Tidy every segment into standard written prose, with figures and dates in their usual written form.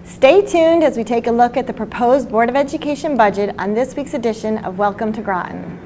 Stay tuned as we take a look at the proposed Board of Education budget on this week's edition of Welcome to Groton.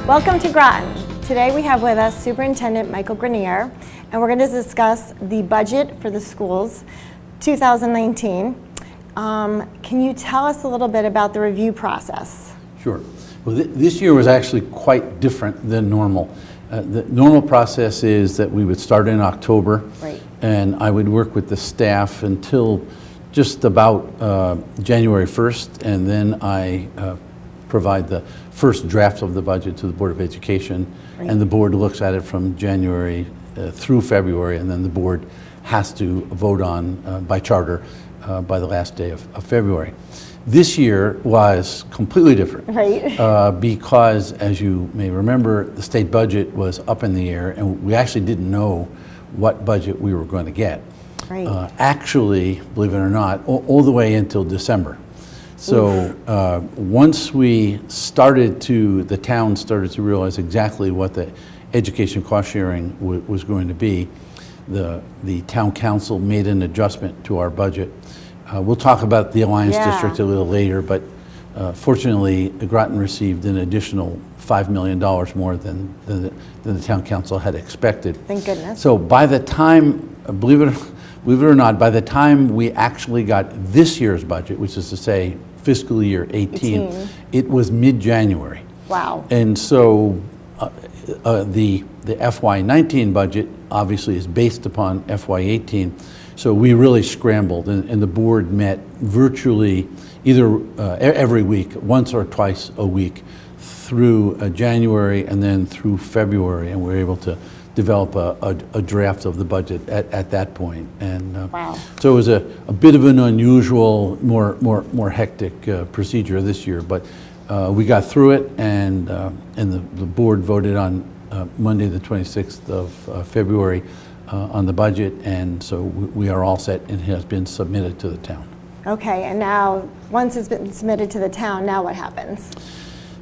Welcome to Groton. Today we have with us Superintendent Michael Graner, and we're going to discuss the budget for the schools 2019. Can you tell us a little bit about the review process? Sure. Well, this year was actually quite different than normal. The normal process is that we would start in October, right, and I would work with the staff until just about January 1st, and then I provide the first draft of the budget to the Board of Education, right, and the board looks at it from January through February, and then the board has to vote on by charter by the last day of February. This year was completely different, right, because, as you may remember, the state budget was up in the air, and we actually didn't know what budget we were going to get. Right. Actually, believe it or not, all the way until December. So once we started the town started to realize exactly what the education cost sharing was going to be, the town council made an adjustment to our budget. We'll talk about the Alliance District a little later, but fortunately, Groton received an additional $5 million more than the town council had expected. Thank goodness. So by the time, believe it or not, by the time we actually got this year's budget, which is to say fiscal year 18, it was mid-January. Wow. And so the FY19 budget obviously is based upon FY18. So we really scrambled, and the board met virtually either every week, once or twice a week, through January and then through February, and we were able to develop a draft of the budget at that point. And wow. So it was a bit of an unusual, more hectic procedure this year, but we got through it, and the board voted on Monday the 26th of February on the budget, and so we are all set and has been submitted to the town. Okay, and now once it's been submitted to the town, now what happens?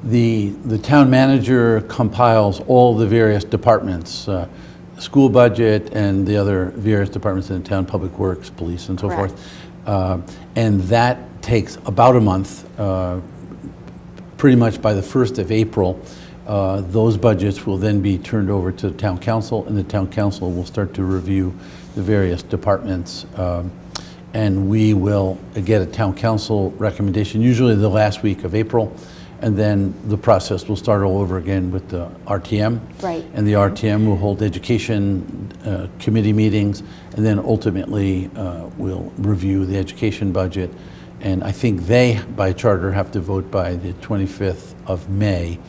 The town manager compiles all the various departments, school budget and the other various departments in the town, public works, police, and so Correct. forth. And that takes about a month. Pretty much by the 1st of April, those budgets will then be turned over to the town council, and the town council will start to review the various departments. And we will get a town council recommendation, usually the last week of April, and then the process will start all over again with the RTM. Right. And the RTM will hold education committee meetings, and then ultimately we'll review the education budget. And I think they, by charter, have to vote by the 25th of May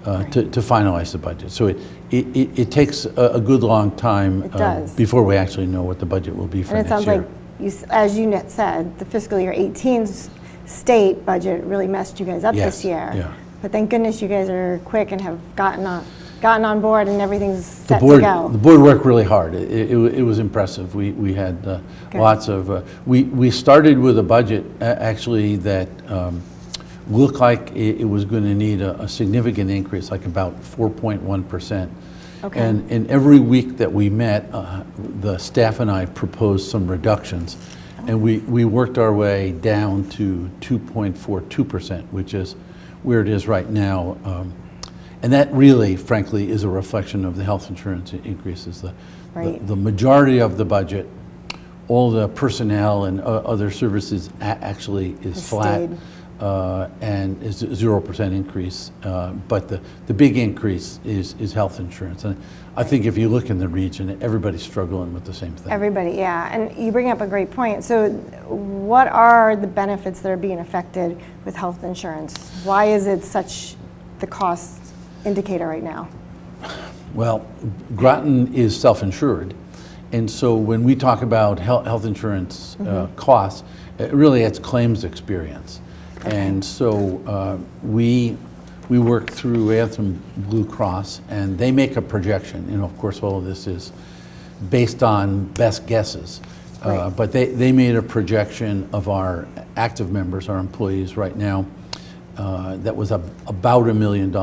right, to finalize the budget. So it takes a good long time before we actually know what the budget will be for next year. And it sounds like, as you said, the fiscal year 18's state budget really messed you guys up this year. Yeah. But thank goodness you guys are quick and have gotten on board, and everything's set to go. The board worked really hard. It was impressive. We had lots of, we started with a budget actually that looked like it was going to need a significant increase, like about 4.1%. Okay. And every week that we met, the staff and I proposed some reductions. And we worked our way down to 2.42%, which is where it is right now. And that really, frankly, is a reflection of the health insurance increases. The majority of the budget, all the personnel and other services actually is flat. and is a 0% increase. But the big increase is health insurance. And I think if you look in the region, everybody's struggling with the same thing. Everybody, yeah. And you bring up a great point. So what are the benefits that are being affected with health insurance? Why is it such the cost indicator right now? Well, Groton is self-insured. And so when we talk about health insurance costs, really it's claims experience. Okay. And so we work through Anthem Blue Cross, and they make a projection. You know, of course, all of this is based on best guesses. Right. But they made a projection of our active members, our employees right now, that was about $1 million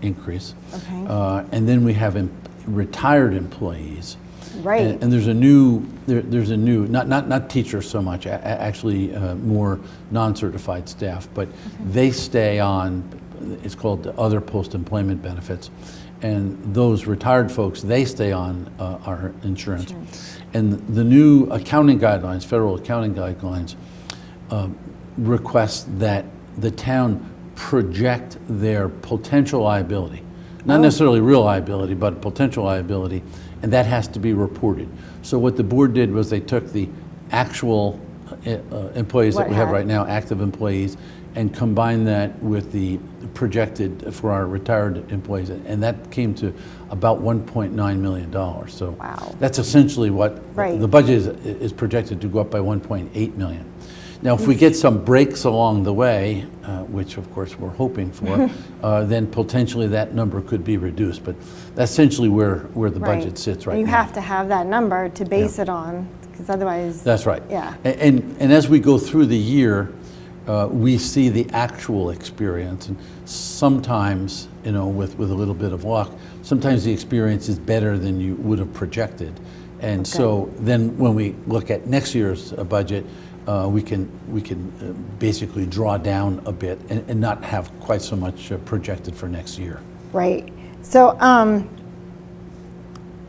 increase. Okay. And then we have retired employees. Right. And there's a new, not teachers so much, actually more non-certified staff, but they stay on, it's called the other post-employment benefits. And those retired folks, they stay on our insurance. And the new accounting guidelines, federal accounting guidelines, request that the town project their potential liability. Not necessarily real liability, but potential liability, and that has to be reported. So what the board did was they took the actual employees that we have right now, active employees, and combined that with the projected for our retired employees, and that came to about $1.9 million. So wow. That's essentially what the budget is projected to go up by $1.8 million. Now, if we get some breaks along the way, which of course we're hoping for, then potentially that number could be reduced. But that's essentially where the budget sits right now. You have to have that number to base it on, because otherwise... That's right. Yeah. And as we go through the year, we see the actual experience. And sometimes, you know, with a little bit of luck, sometimes the experience is better than you would have projected. And so then when we look at next year's budget, we can basically draw down a bit and not have quite so much projected for next year. Right. So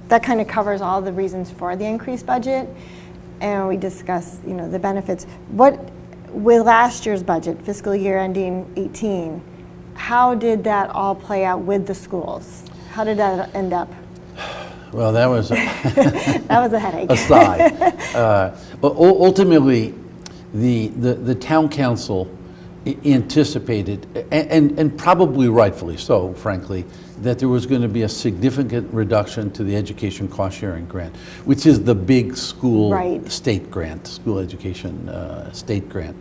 that kind of covers all the reasons for the increased budget, and we discussed, you know, the benefits. What with last year's budget, fiscal year ending 18, how did that all play out with the schools? How did that end up? Well, that was that was a headache. Aside. Ultimately, the town council anticipated, and probably rightfully so, frankly, that there was going to be a significant reduction to the education cost sharing grant, which is the big school state grant, school education state grant.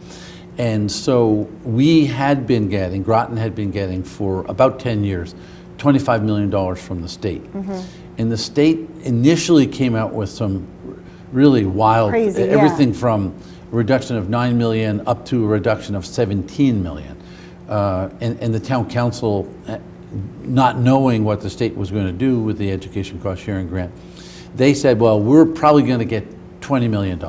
And so we had been getting, Groton had been getting for about 10 years, $25 million from the state. And the state initially came out with some really wild, crazy, everything from a reduction of $9 million up to a reduction of $17 million. And the town council, not knowing what the state was going to do with the education cost sharing grant, they said, well, we're probably going to get $20 million.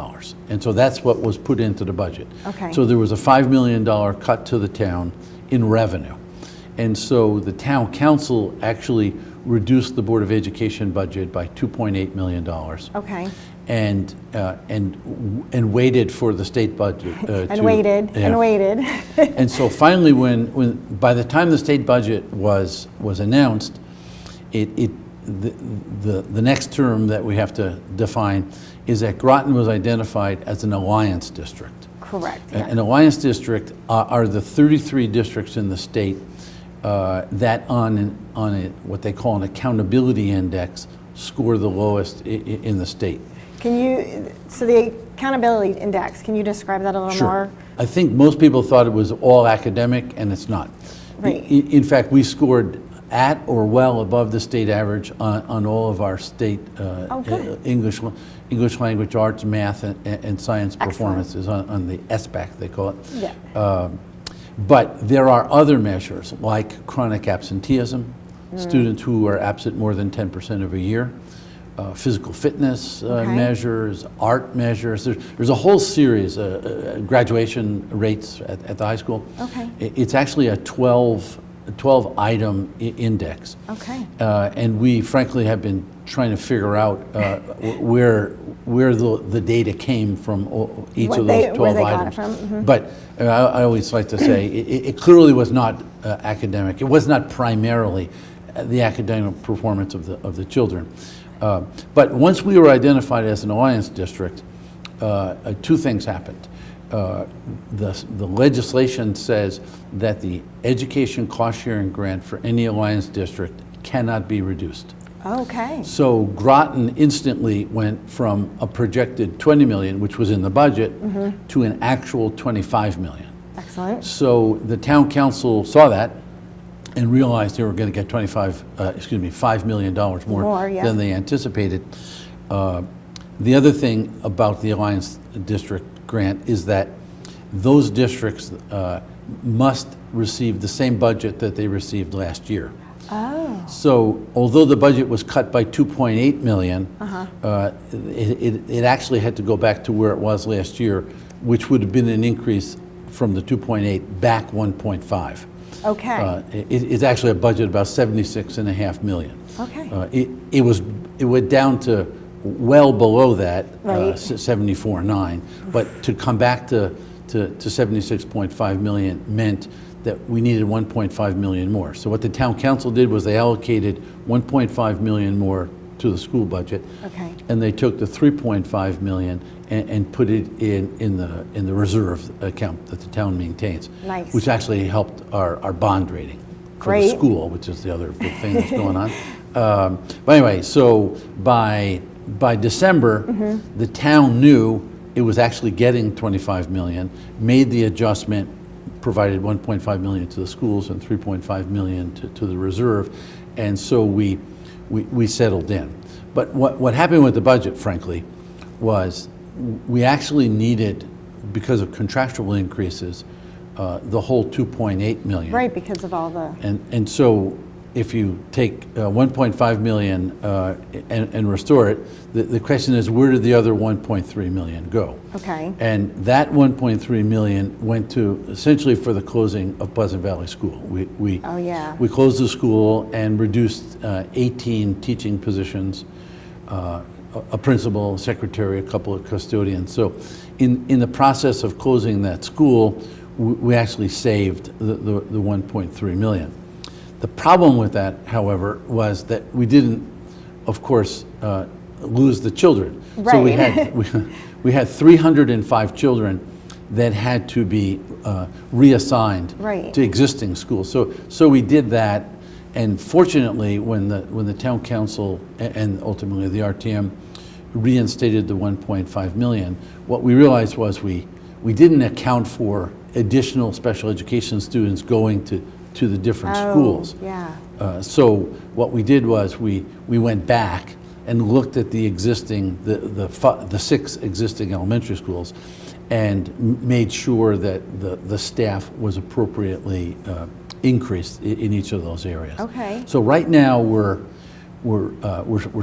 And so that's what was put into the budget. Okay. So there was a $5 million cut to the town in revenue. And so the town council actually reduced the Board of Education budget by $2.8 million. Okay. And waited for the state budget. Waited. And so finally, when by the time the state budget was announced, the next term that we have to define is that Groton was identified as an alliance district. Correct. Yeah. An alliance district are the 33 districts in the state that on what they call an accountability index score the lowest in the state. So the accountability index, can you describe that a little more? I think most people thought it was all academic, and it's not. Right. In fact, we scored at or well above the state average on all of our state English language arts, math, and science performances on the SBAC, they call it. Yeah. But there are other measures like chronic absenteeism, students who are absent more than 10% of a year, physical fitness measures, art measures. There's a whole series of graduation rates at the high school. Okay. It's actually a 12 12-item index. Okay. And we frankly have been trying to figure out where the data came from each of those 12 where they got items. it from. Mm-hmm. But I always like to say it clearly was not academic. It was not primarily the academic performance of the children. But once we were identified as an Alliance district, two things happened. The legislation says that the education cost sharing grant for any Alliance district cannot be reduced. Okay. So Groton instantly went from a projected 20 million, which was in the budget, to an actual 25 million. Excellent. So the town council saw that and realized they were going to get $5 million more yeah. than they anticipated. The other thing about the Alliance District grant is that those districts must receive the same budget that they received last year. Oh. So although the budget was cut by 2.8 million, it actually had to go back to where it was last year, which would have been an increase from the 2.8 back 1.5. Okay. It's actually a budget about 76.5 million. Okay. It went down to well below that, Right. 74.9, but to come back to 76.5 million meant that we needed 1.5 million more. So what the town council did was they allocated 1.5 million more to the school budget. Okay. And they took the 3.5 million and put it in the reserve account that the town maintains. Nice. Which actually helped our bond rating for Great. the school, which is the other big thing that's going on. But anyway, so by December, the town knew it was actually getting 25 million, made the adjustment, provided 1.5 million to the schools and 3.5 million to the reserve, and so we settled in. But what happened with the budget, frankly, was we actually needed, because of contractual increases, the whole 2.8 million. Right, because of all the... And so if you take 1.5 million and restore it, the question is, where did the other 1.3 million go? Okay. And that 1.3 million went to essentially for the closing of Pleasant Valley School. We Oh, yeah. we closed the school and reduced 18 teaching positions, a principal, secretary, a couple of custodians. So in the process of closing that school, we actually saved the 1.3 million. The problem with that, however, was that we didn't, of course, lose the children. Right. So we had 305 children that had to be reassigned Right. to existing schools. So we did that, and fortunately, when the town council and ultimately the RTM reinstated the 1.5 million, what we realized was we didn't account for additional special education students going to the different schools. Yeah. So what we did was we went back and looked at the existing, the 6 existing elementary schools, and made sure that the staff was appropriately increased in each of those areas. Okay. So right now we're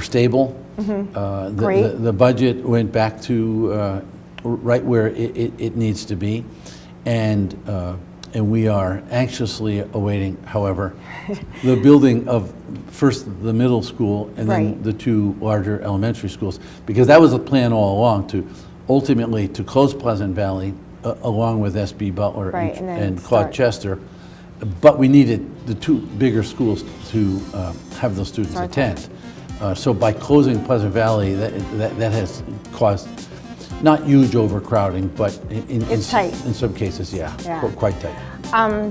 stable. Great. The budget went back to right where it needs to be, and we are anxiously awaiting, however, the building of first the middle school and then Right. the 2 larger elementary schools, because that was the plan all along, to ultimately to close Pleasant Valley along with SB Butler Right, and then and Claude start. Chester, but we needed the 2 bigger schools to have those students Start attend. So by closing Pleasant Valley, that has caused not huge overcrowding, but It's tight. in some cases, yeah. Yeah. Quite tight.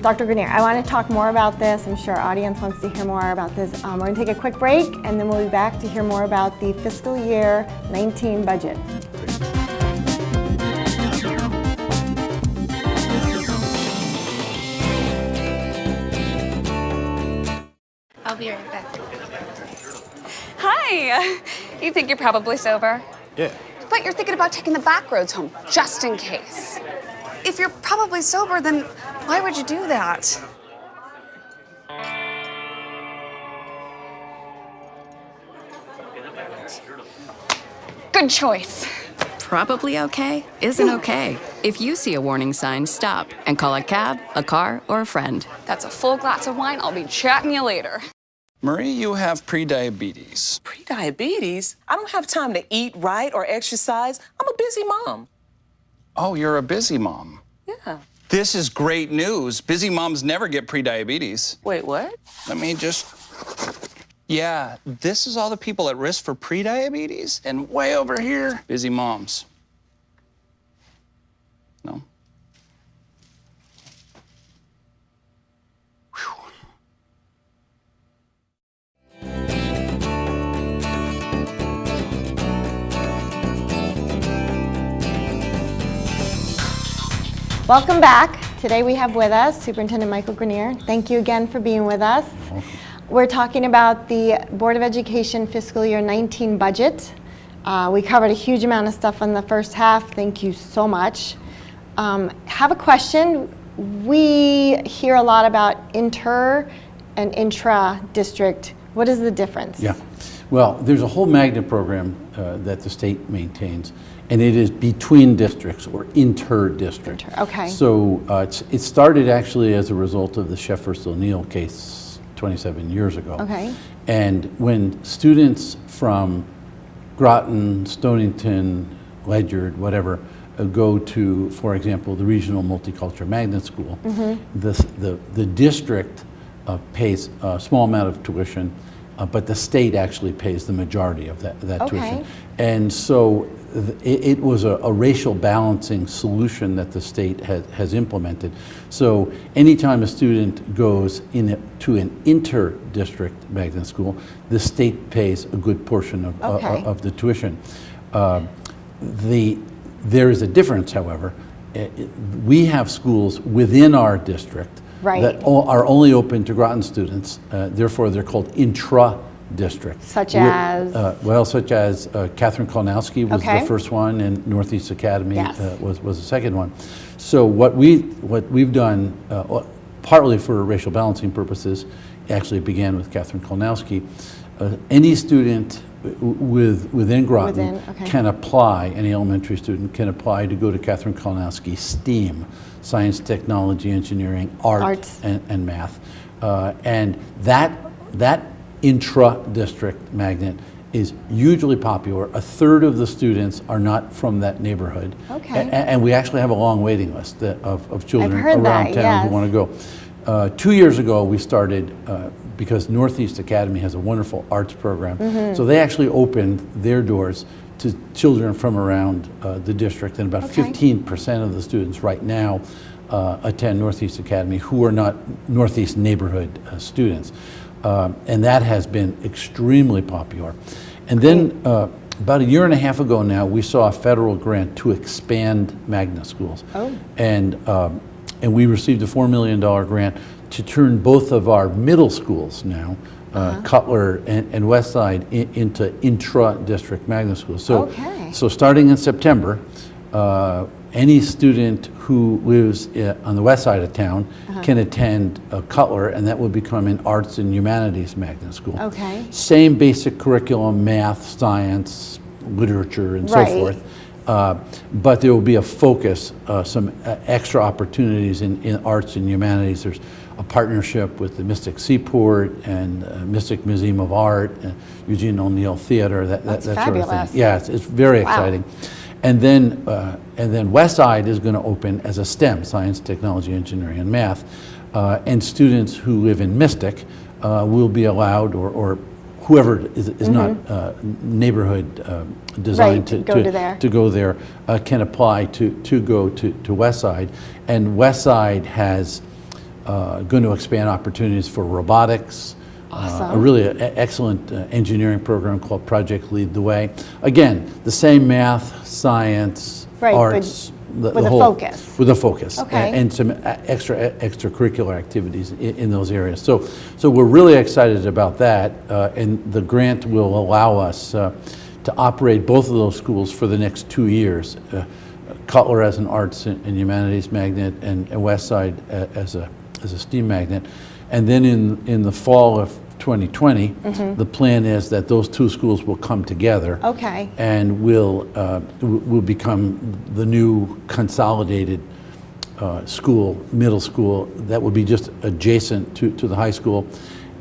Dr. Graner, I want to talk more about this. I'm sure our audience wants to hear more about this. We're going to take a quick break, and then we'll be back to hear more about the fiscal year 19 budget. I'll be right back. Hi! You think you're probably sober? Yeah. But you're thinking about taking the back roads home, just in case. If you're probably sober, then why would you do that? Good choice. Probably okay isn't okay. If you see a warning sign, stop and call a cab, a car, or a friend. That's a full glass of wine. I'll be chatting you later. Marie, you have prediabetes. Prediabetes? I don't have time to eat right or exercise. I'm a busy mom. Oh, you're a busy mom. Yeah. This is great news. Busy moms never get prediabetes. Wait, what? Let me just... Yeah, this is all the people at risk for prediabetes, and way over here, busy moms. No? Welcome back. Today we have with us Superintendent Michael Graner. Thank you again for being with us. We're talking about the Board of Education fiscal year 19 budget. We covered a huge amount of stuff in the first half. Thank you so much. Have a question. We hear a lot about inter and intra-district. What is the difference? Yeah. Well, there's a whole magnet program that the state maintains, and it is between districts or inter-district. Okay. So it started actually as a result of the Chef versus O'Neill case 27 years ago. Okay. And when students from Groton, Stonington, Ledyard, whatever, go to, for example, the regional multicultural magnet school, the district pays a small amount of tuition, but the state actually pays the majority of that tuition. And so it was a racial balancing solution that the state has implemented. So anytime a student goes to an inter-district magnet school, the state pays a good portion of the tuition. There is a difference, however. We have schools within our district that are only open to Groton students. Therefore, they're called intra-district. Such as? Such as Catherine Kolnowski was the first one, and Northeast Academy was the second one. So what we've done, partly for racial balancing purposes, actually began with Catherine Kolnowski. Any student within Groton can apply, any elementary student can apply to go to Catherine Kolnowski STEAM, science, technology, engineering, art. And math. And that intra-district magnet is hugely popular. A third of the students are not from that neighborhood. And we actually have a long waiting list of children around town who want to go. 2 years ago, we started, because Northeast Academy has a wonderful arts program, so they actually opened their doors to children from around the district, and about 15% of the students right now attend Northeast Academy who are not Northeast neighborhood students. And that has been extremely popular. And then about a year and a half ago now, we saw a federal grant to expand magnet schools. And we received a $4 million grant to turn both of our middle schools now, Cutler and Westside, into intra-district magnet schools. So starting in September, any student who lives on the west side of town can attend Cutler, and that will become an arts and humanities magnet school. Same basic curriculum, math, science, literature, and so forth. But there will be a focus, some extra opportunities in arts and humanities. There's a partnership with the Mystic Seaport and Mystic Museum of Art, Eugene O'Neill Theater, that sort of thing. Yeah, it's very exciting. And then Westside is going to open as a STEM, science, technology, engineering, and math. And students who live in Mystic will be allowed, or whoever is not neighborhood designed to go there can apply to go to Westside. And Westside has going to expand opportunities for robotics, a really excellent engineering program called Project Lead the Way. Again, the same math, science, arts, with a focus. With a focus, and some extracurricular activities in those areas. So we're really excited about that, and the grant will allow us to operate both of those schools for the next 2 years. Cutler as an arts and humanities magnet, and Westside as a STEAM magnet. And then in the fall of 2020, the plan is that those two schools will come together. Okay. And will become the new consolidated school, middle school, that will be just adjacent to the high school.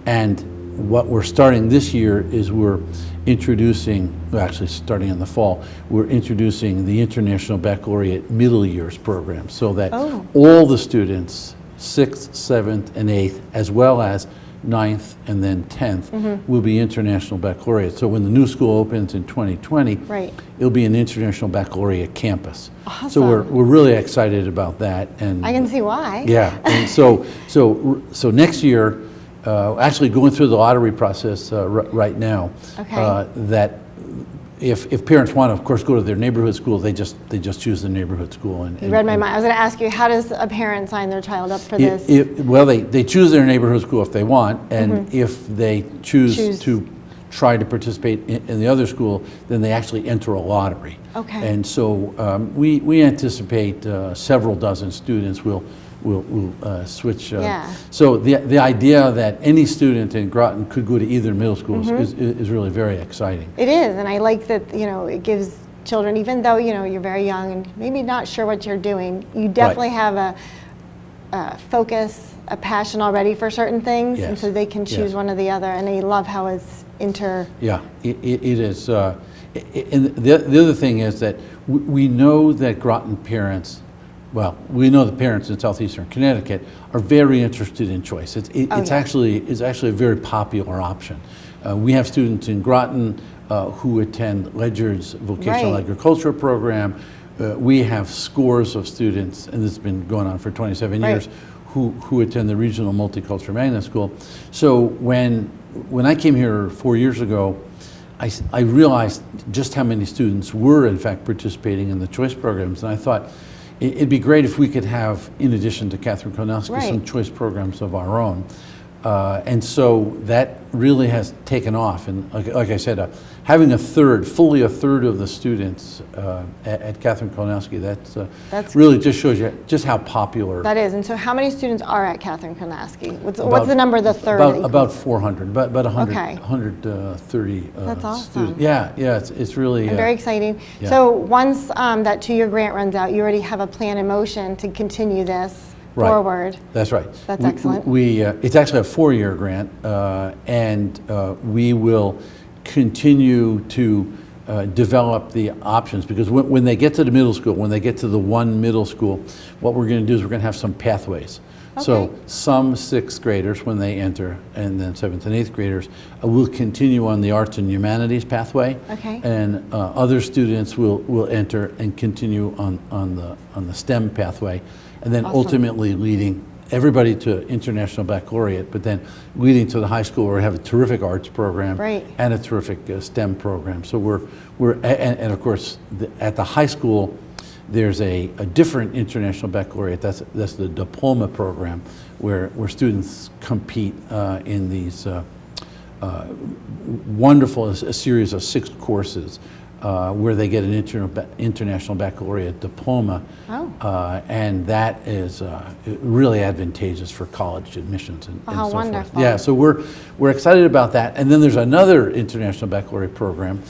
And what we're starting this year is we're introducing, well, actually starting in the fall, we're introducing the International Baccalaureate Middle Years program, so that all the students, 6th, 7th, and 8th, as well as 9th and then 10th, will be International Baccalaureate. So when the new school opens in 2020, it'll be an International Baccalaureate campus. Awesome. So we're really excited about that. And I can see why. Yeah, and so next year, actually going through the lottery process right now, that if parents want to, of course, go to their neighborhood school, they just choose the neighborhood school. And you read my mind. I was going to ask you, how does a parent sign their child up for this? Well, they choose their neighborhood school if they want, and if they choose to try to participate in the other school, then they actually enter a lottery. Okay. And so we anticipate several dozen students will switch. So the idea that any student in Groton could go to either middle schools is really very exciting. It is, and I like that, it gives children, even though, you're very young and maybe not sure what you're doing, you definitely have a focus, a passion already for certain things, and so they can choose one or the other, and I love how it's Yeah, it is. And the other thing is that we know that Groton parents, well, we know the parents in southeastern Connecticut are very interested in choice. It's actually a very popular option. We have students in Groton who attend Ledyard's vocational agriculture program. We have scores of students, and this has been going on for 27 years, who attend the Regional Multicultural Magnet School. So when I came here 4 years ago, I realized just how many students were in fact participating in the choice programs, and I thought it'd be great if we could have, in addition to Catherine Konowski, some choice programs of our own. And so that really has taken off, and like I said, having fully a third of the students at Catherine Konowski, that's really just shows you just how popular. That is, and so how many students are at Catherine Konowski? What's the number of the third? About 400, about 100, Okay. 130 That's awesome. students. Yeah, it's really very exciting. So once that 2-year grant runs out, you already have a plan in motion to continue this forward. That's right. That's excellent. It's actually a 4-year grant, and we will continue to develop the options, because when they get to the middle school, when they get to the one middle school, what we're going to do is we're going to have some pathways. So some 6th graders, when they enter, and then 7th and 8th graders, will continue on the arts and humanities pathway, and other students will enter and continue on the STEM pathway, and then ultimately leading everybody to International Baccalaureate, but then leading to the high school where we have a terrific arts program and a terrific STEM program. So and of course at the high school there's a different International Baccalaureate. That's the diploma program where students compete in these wonderful series of 6 courses. Where they get an International Baccalaureate diploma, and that is really advantageous for college admissions and so forth. Yeah, so we're excited about that. And then there's another International Baccalaureate program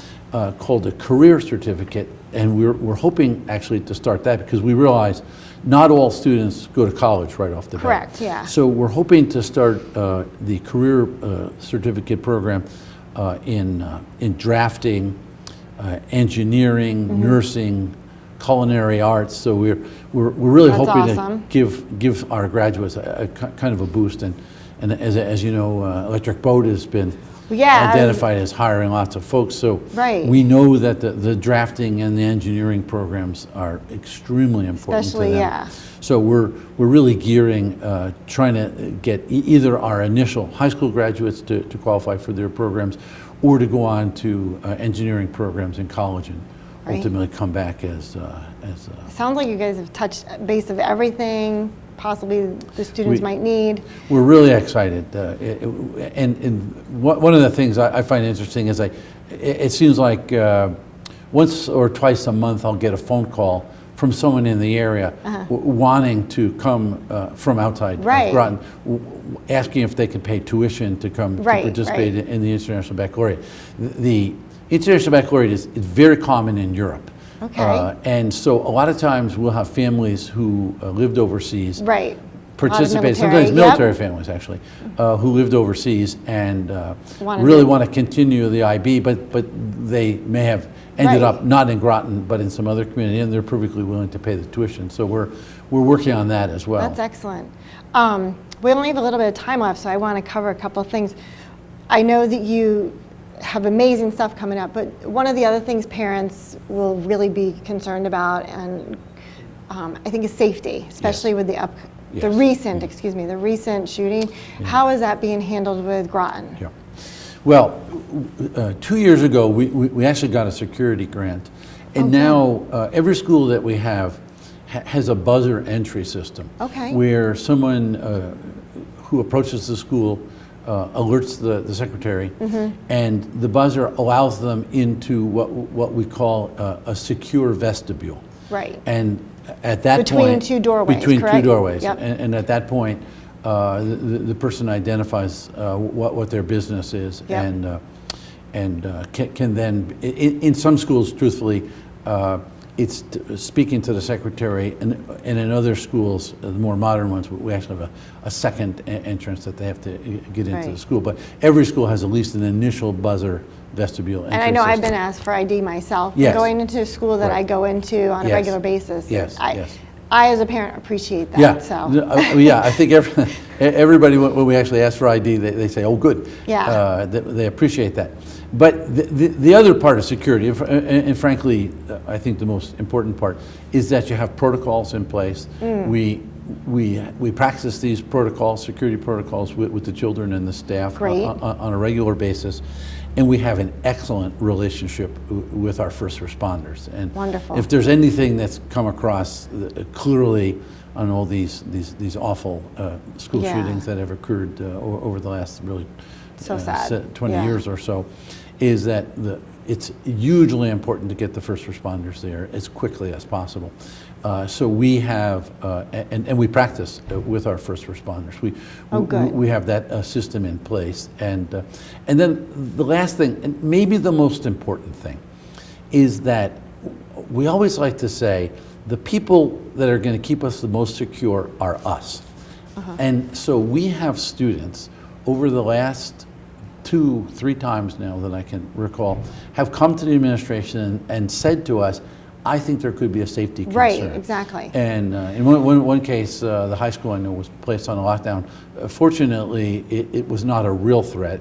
called a Career Certificate, and we're hoping actually to start that because we realize not all students go to college right off the bat. Correct, yeah. So we're hoping to start the Career Certificate program in drafting, engineering, nursing, culinary arts. So we're really hoping to give our graduates a kind of a boost. And as you know, Electric Boat has been identified as hiring lots of folks. So we know that the drafting and the engineering programs are extremely important to them. So we're really gearing, trying to get either our initial high school graduates to qualify for their programs, or to go on to engineering programs in college and ultimately come back as sounds like you guys have touched base of everything possibly the students might need. We're really excited. And one of the things I find interesting is it seems like once or twice a month I'll get a phone call from someone in the area wanting to come from outside of Groton, asking if they could pay tuition to come to participate in the International Baccalaureate. The International Baccalaureate is very common in Europe. Okay. And so a lot of times we'll have families who lived overseas participate, sometimes military families actually, who lived overseas and really want to continue the IB, but they may have ended up not in Groton, but in some other community, and they're perfectly willing to pay the tuition. So we're working on that as well. That's excellent. We only have a little bit of time left, so I want to cover a couple of things. I know that you have amazing stuff coming up, but one of the other things parents will really be concerned about, and I think is safety, especially with the recent shooting. How is that being handled with Groton? Yeah. Well, 2 years ago, we actually got a security grant, and now every school that we have has a buzzer entry system, where someone who approaches the school alerts the secretary, and the buzzer allows them into what we call a secure vestibule. Right. And at that between point, two doorways, between correct? two doorways, Yep. and at that point, the person identifies what their business is, Yep. and can then, in some schools, truthfully, it's speaking to the secretary, and in other schools, the more modern ones, we actually have a second entrance that they have to get into the school. But every school has at least an initial buzzer vestibule entry And I know system. I've been asked for ID myself, Yes. going into a school that I go into on a regular basis. Yes, I, as a parent, appreciate that. Yeah, So. yeah. I think everybody, when we actually ask for ID, they say, "Oh, good." Yeah. They appreciate that. But the other part of security, and frankly, I think the most important part, is that you have protocols in place. We practice these protocols, security protocols, with the children and the staff on a regular basis. And we have an excellent relationship with our first responders. And wonderful. If there's anything that's come across clearly on all these awful school shootings that have occurred over the last really 20 years or so, is that it's hugely important to get the first responders there as quickly as possible. So we have, and we practice with our first responders. We have that system in place. And then the last thing, and maybe the most important thing, is that we always like to say the people that are going to keep us the most secure are us. And so we have students over the last 2-3 times now that I can recall, have come to the administration and said to us, I think there could be a safety concern. Right, exactly. And in one case, the high school I know was placed on a lockdown. Fortunately, it was not a real threat.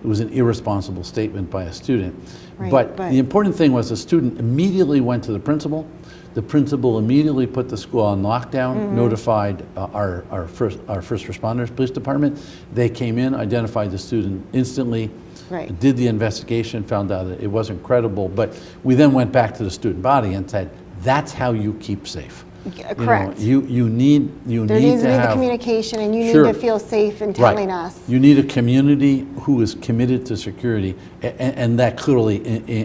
It was an irresponsible statement by a student. Right, but the important thing was the student immediately went to the principal. The principal immediately put the school on lockdown, notified our first responders, police department. They came in, identified the student instantly, did the investigation, found out that it wasn't credible. But we then went back to the student body and said, "That's how you keep safe." Correct. You need there needs to be the communication, and you need to feel safe in telling us. You need a community who is committed to security, and that clearly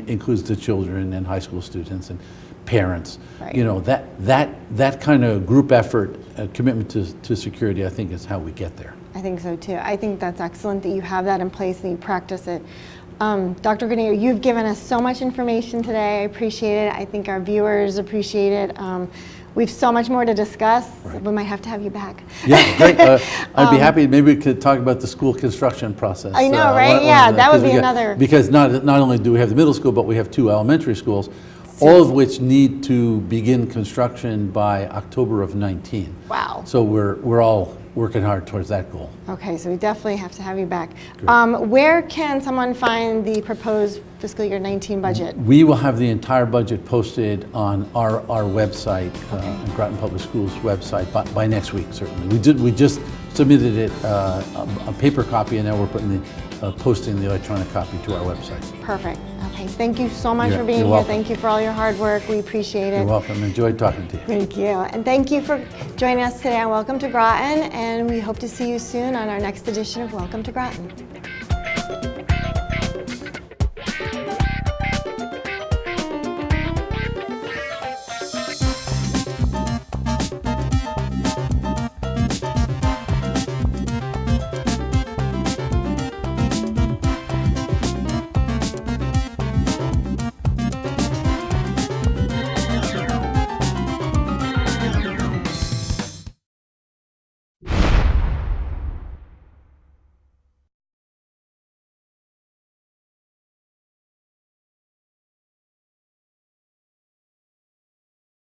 includes the children and high school students and parents. You know, that kind of group effort, commitment to security, I think is how we get there. I think so too. I think that's excellent that you have that in place and you practice it. Dr. Graner, you've given us so much information today. I appreciate it. I think our viewers appreciate it. We have so much more to discuss. We might have to have you back. Yeah, great. I'd be happy. Maybe we could talk about the school construction process. I know, right? Yeah, that would be another. Because not only do we have the middle school, but we have 2 elementary schools, all of which need to begin construction by October of 19. Wow. So we're all working hard towards that goal. Okay, so we definitely have to have you back. Where can someone find the proposed fiscal year 19 budget? We will have the entire budget posted on our website, Groton Public Schools website, by next week, certainly. We just submitted it a paper copy, and now we're putting posting the electronic copy to our website. Perfect. Okay, thank you so much for being here. Welcome. Thank you for all your hard work. We appreciate it. You're welcome. Enjoyed talking to you. Thank you. And thank you for joining us today on Welcome to Groton, and we hope to see you soon on our next edition of Welcome to Groton.